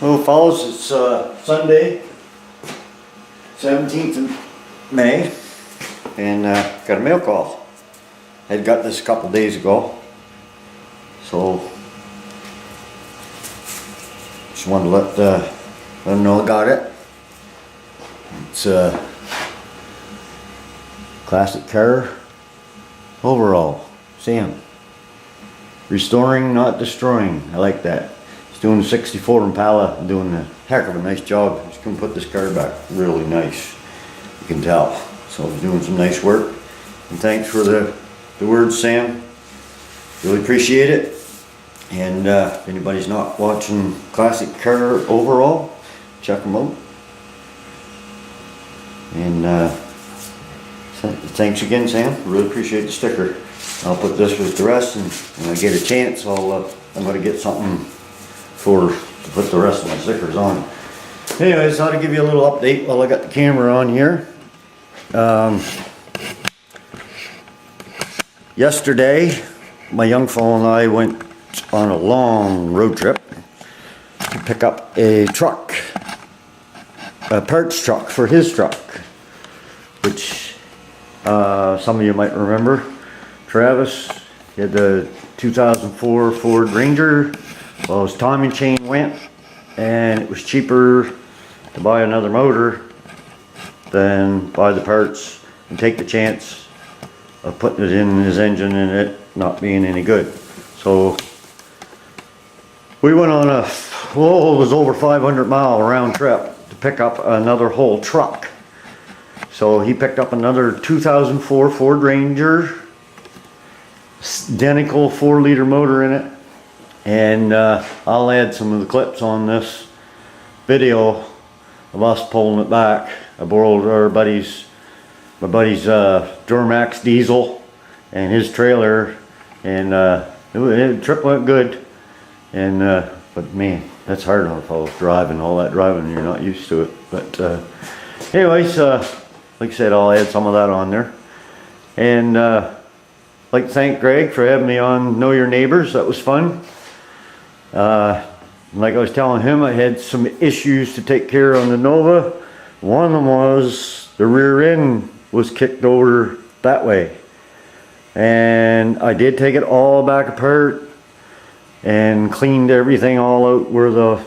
Well, fellas, it's Sunday, 17th of May, and got a mail call. I'd got this a couple days ago, so just wanted to let them know I got it. It's a classic car overall. Sam. Restoring, not destroying. I like that. He's doing the 64 Impala, doing a heck of a nice job. He's going to put this car back really nice. You can tell. So he's doing some nice work. And thanks for the words, Sam. Really appreciate it. And if anybody's not watching Classic Car Overall, check them out. And thanks again, Sam. Really appreciate the sticker. I'll put this with the rest, and when I get a chance, I'm going to get something to put the rest of my stickers on. Anyways, I thought I'd give you a little update while I got the camera on here. Yesterday, my young fellow and I went on a long road trip to pick up a truck, a parts truck for his truck, which some of you might remember. Travis, he had the 2004 Ford Ranger. Well, his timing chain went, and it was cheaper to buy another motor than buy the parts and take the chance of putting it in his engine and it not being any good. So we went on it was over 500-mile round trip to pick up another whole truck. So he picked up another 2004 Ford Ranger, identical 4-liter motor in it, and I'll add some of the clips on this video of us pulling it back. I borrowed my buddy's Duramax diesel and his trailer, and the trip went good. And but man, that's hard on fellows driving, all that driving, you're not used to it. But anyways, like I said, I'll add some of that on there. And I'd like to thank Greg for having me on Know Your Neighbors. That was fun. Like I was telling him, I had some issues to take care of on the Nova. One of them was the rear end was kicked over that way. And I did take it all back apart and cleaned everything all out where the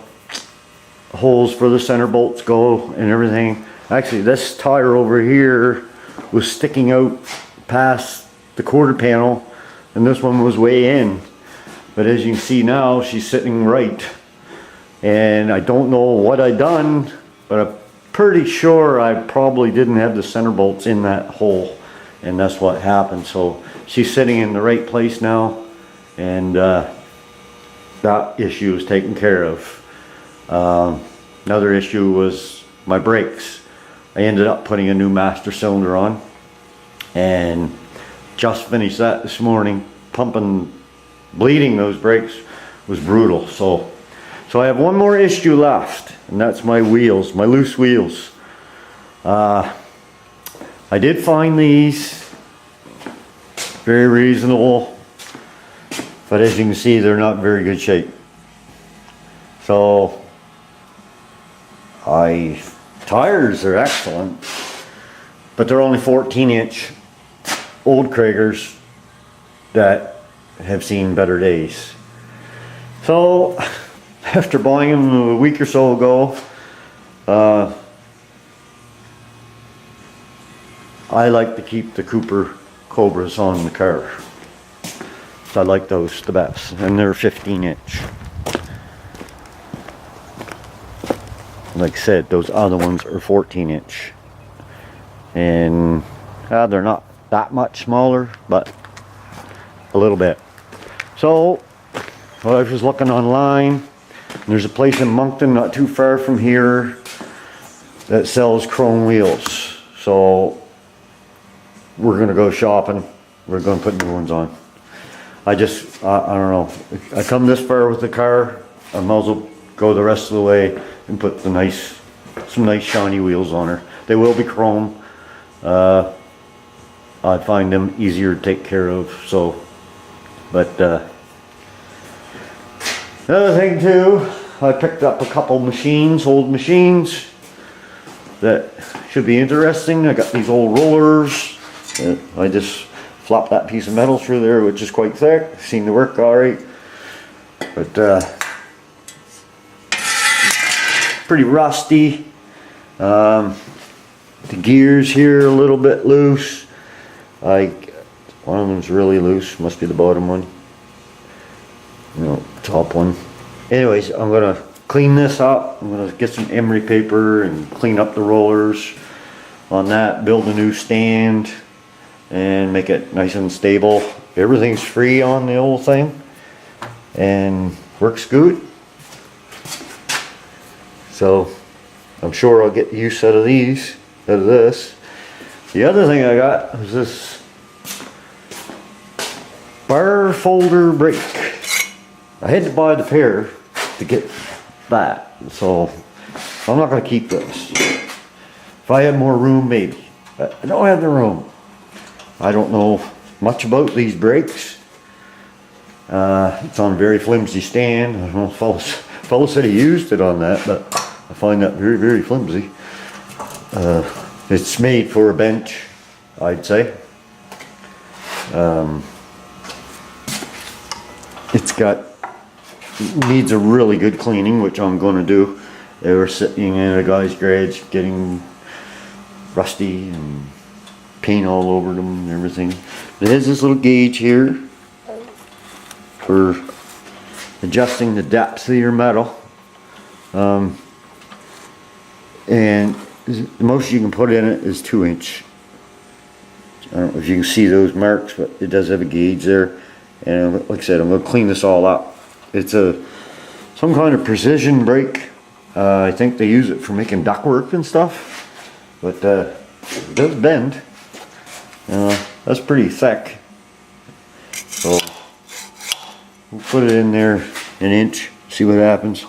holes for the center bolts go and everything. Actually, this tire over here was sticking out past the quarter panel, and this one was way in. But as you can see now, she's sitting right. And I don't know what I done, but I'm pretty sure I probably didn't have the center bolts in that hole, and that's what happened. So she's sitting in the right place now, and that issue is taken care of. Another issue was my brakes. I ended up putting a new master cylinder on, and just finished that this morning. Bleeding those brakes was brutal. So I have one more issue left, and that's my wheels, my loose wheels. I did find these very reasonable, but as you can see, they're not in very good shape. So tires are excellent, but they're only 14-inch old Kragers that have seen better days. So after buying them a week or so ago, I like to keep the Cooper Cobras on the car. So I like those the best, and they're 15-inch. Like I said, those other ones are 14-inch, and they're not that much smaller, but a little bit. So I was looking online. There's a place in Moncton not too far from here that sells chrome wheels. So we're gonna go shopping. We're gonna put new ones on. I don't know. I come this far with the car, I might as well go the rest of the way and put some nice shiny wheels on her. They will be chrome. I find them easier to take care of. So, but another thing too, I picked up a couple machines, old machines that should be interesting. I got these old rollers that I just flopped that piece of metal through there, which is quite thick. Seemed to work alright, but pretty rusty. The gears here a little bit loose. Like one of them's really loose. Must be the bottom one. No, top one. Anyways, I'm gonna clean this up. I'm gonna get some emery paper and clean up the rollers on that. Build a new stand and make it nice and stable. Everything's free on the old thing and works good. So I'm sure I'll get use out of this. The other thing I got is this bar folder brake. I had to buy the pair to get that, so I'm not going to keep this. If I had more room, maybe. But I don't have the room. I don't know much about these brakes. It's on a very flimsy stand. I don't know if fellow said he used it on that, but I find that very, very flimsy. It's made for a bench, I'd say. Needs a really good cleaning, which I'm going to do. They were sitting in a guy's garage getting rusty and paint all over them and everything. It has this little gauge here for adjusting the depth of your metal. And the most you can put in it is 2 inch. I don't know if you can see those marks, but it does have a gauge there. And like I said, I'm going to clean this all up. It's some kind of precision brake. I think they use it for making ductwork and stuff. But it does bend. That's pretty thick. So we'll put it in there an inch, see what happens.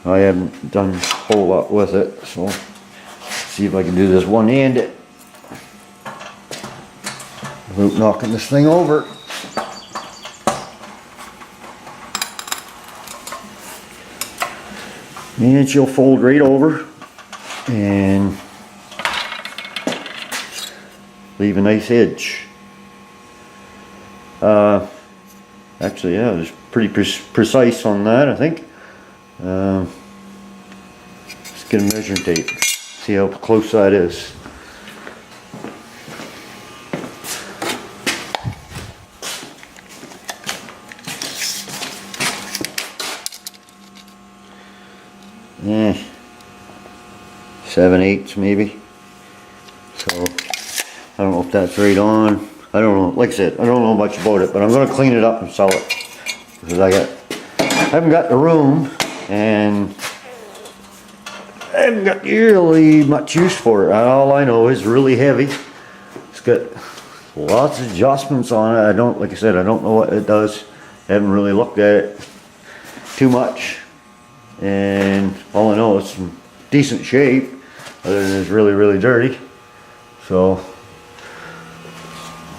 I haven't done a whole lot with it, so see if I can do this one-handed without knocking this thing over. And she'll fold right over and leave a nice edge. Actually, yeah, it's pretty precise on that, I think. Let's get a measuring tape, see how close that is. Yeah, 7/8 maybe. So I don't know if that's right on. I don't know. Like I said, I don't know much about it, but I'm going to clean it up and sell it because I haven't got the room and I haven't got really much use for it. All I know is really heavy. It's got lots of adjustments on it. Like I said, I don't know what it does. I haven't really looked at it too much. And all I know is in decent shape, other than it's really, really dirty. So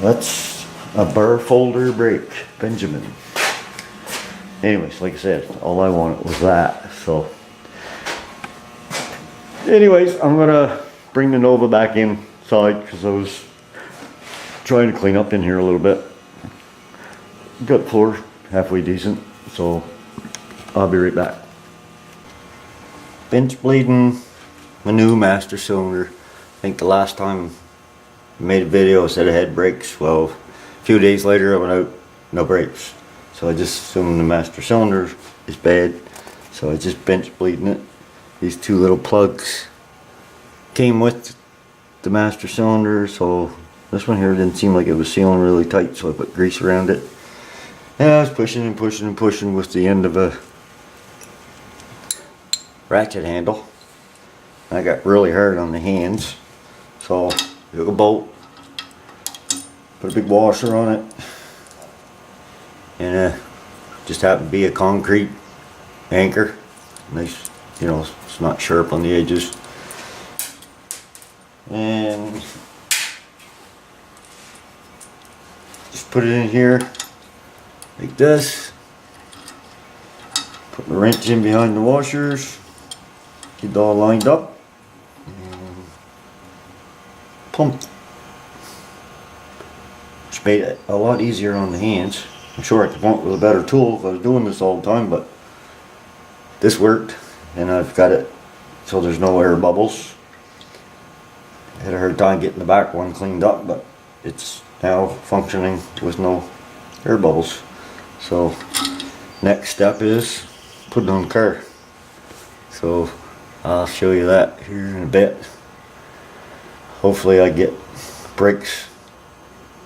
that's a bar folder brake, Benjamin. Anyways, like I said, all I wanted was that. So anyways, I'm gonna bring the Nova back inside because I was trying to clean up in here a little bit. Got the floor halfway decent, so I'll be right back. Bench bleeding my new master cylinder. I think the last time I made a video I said I had brakes. Well, a few days later I went out, no brakes. So I just assumed the master cylinder is bad. So I just bench bleeding it. These two little plugs came with the master cylinder, so this one here didn't seem like it was sealing really tight, so I put grease around it. And I was pushing and pushing and pushing with the end of a ratchet handle. I got really hard on the hands, so I took a bolt, put a big washer on it, and just happened to be a concrete anchor. Nice, you know, it's not sharp on the edges. And just put it in here like this. Put the wrench in behind the washers, get it all lined up, and pump. Which made it a lot easier on the hands. I'm sure I could pump with a better tool if I was doing this all the time, but this worked, and I've got it so there's no air bubbles. I had a hard time getting the back one cleaned up, but it's now functioning with no air bubbles. So next step is putting on the car. So I'll show you that here in a bit. Hopefully I get brakes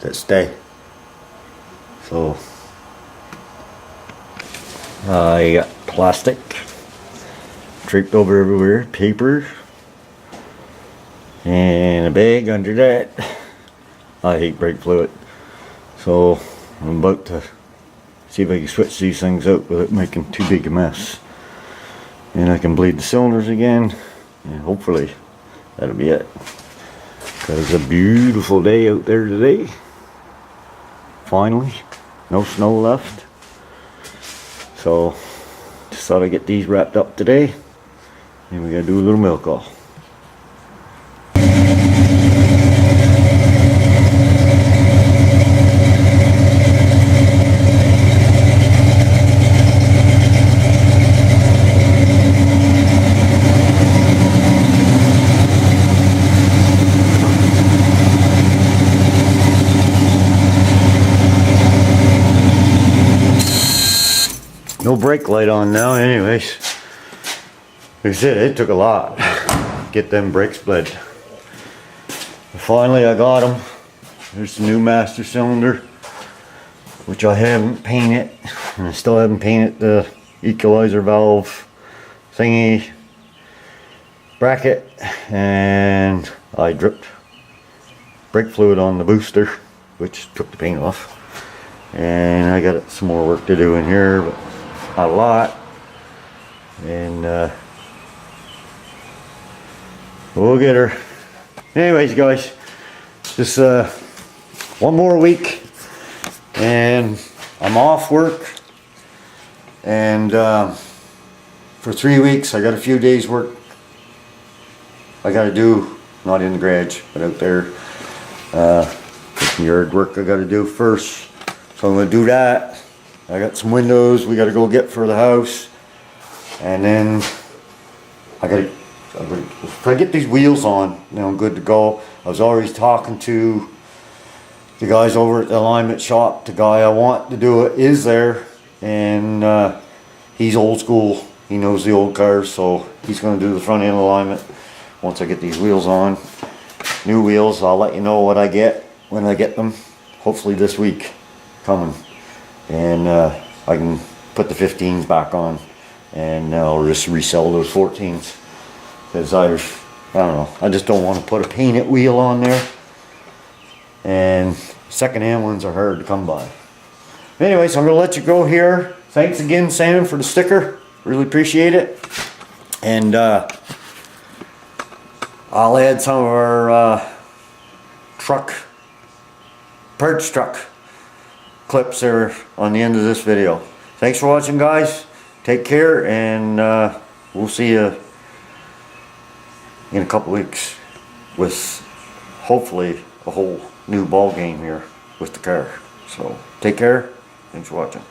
that stay. So I got plastic draped over everywhere, paper, and a bag under that. I hate brake fluid, so I'm about to see if I can switch these things out without making too big a mess. And I can bleed the cylinders again, and hopefully that'll be it. Because it's a beautiful day out there today. Finally, no snow left. So just thought I'd get these wrapped up today, and we gotta do a little milk call. No brake light on now anyways. Like I said, it took a lot to get them brakes bled. Finally I got them. There's the new master cylinder, which I haven't painted, and I still haven't painted the equalizer valve thingy bracket, and I dripped brake fluid on the booster, which took the paint off. And I got some more work to do in here, but a lot, and we'll get her. Anyways guys, just one more week and I'm off work, and for 3 weeks I got a few days work I gotta do, not in the garage but out there. Some yard work I gotta do first, so I'm gonna do that. I got some windows we gotta go get for the house, and then I gotta if I get these wheels on, then I'm good to go. I was always talking to the guys over at the alignment shop. The guy I want to do it is there, and he's old school. He knows the old cars, so he's gonna do the front end alignment once I get these wheels on. New wheels, I'll let you know what I get when I get them. Hopefully this week coming. And I can put the 15s back on, and I'll just resell those 14s, because I don't know, I just don't want to put a painted wheel on there, and second-hand ones are hard to come by. Anyways, I'm gonna let you go here. Thanks again, Sam, for the sticker, really appreciate it. And I'll add some of our parts truck clips there on the end of this video. Thanks for watching guys, take care, and we'll see you in a couple weeks with hopefully a whole new ball game here with the car. So take care, thanks for watching.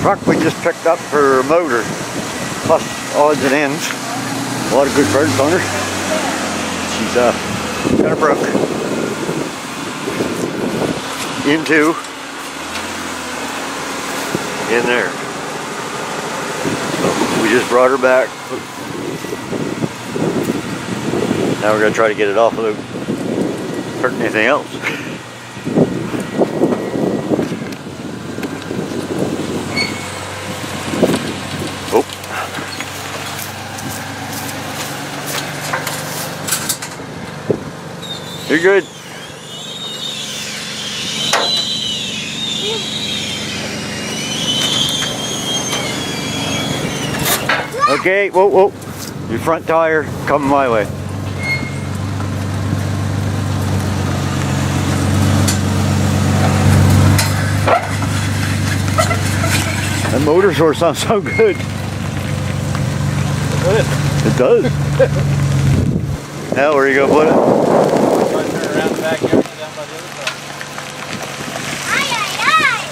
Truck we just picked up for a motor, plus odds and ends. A lot of good parts on her. She's kind of broke. Into in there. So we just brought her back. Now we're gonna try to get it off without hurting anything else. You're good. Okay, whoa, whoa. Your front tire coming my way. That motor source sounds so good. It does. Now where you gonna put it? I'll turn around the backyard and down by the other side. Aye, aye, aye.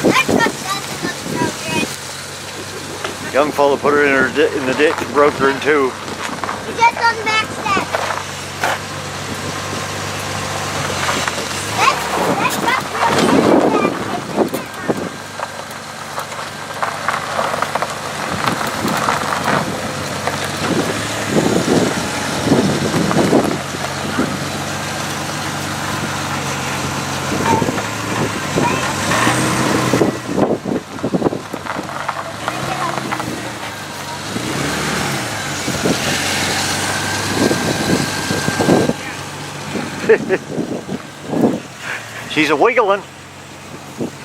That truck doesn't look so good. Young fella put her in the ditch and broke her in two. We just on the back step. That truck really is a back. She's a wiggling.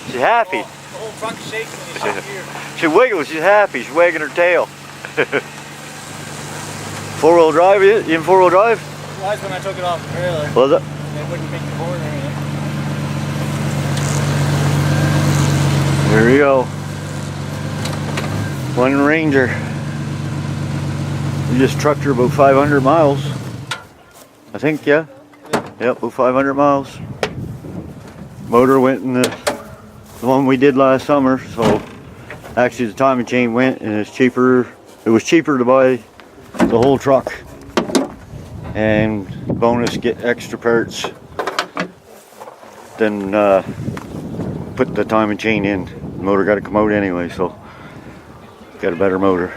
She's happy. The whole truck's shaking when you shift gear. She wiggles, she's happy, she's wagging her tail. Four-wheel drive, you in four-wheel drive? It was when I took it off the trailer. Was it? They wouldn't make the board or anything. There you go. One Ranger. You just trucked her about 500 miles. I think, yeah. Yep, about 500 miles. Motor went in the one we did last summer, so actually the timing chain went, and it's cheaper. It was cheaper to buy the whole truck and bonus get extra parts than put the timing chain in. The motor got to come out anyway, so got a better motor.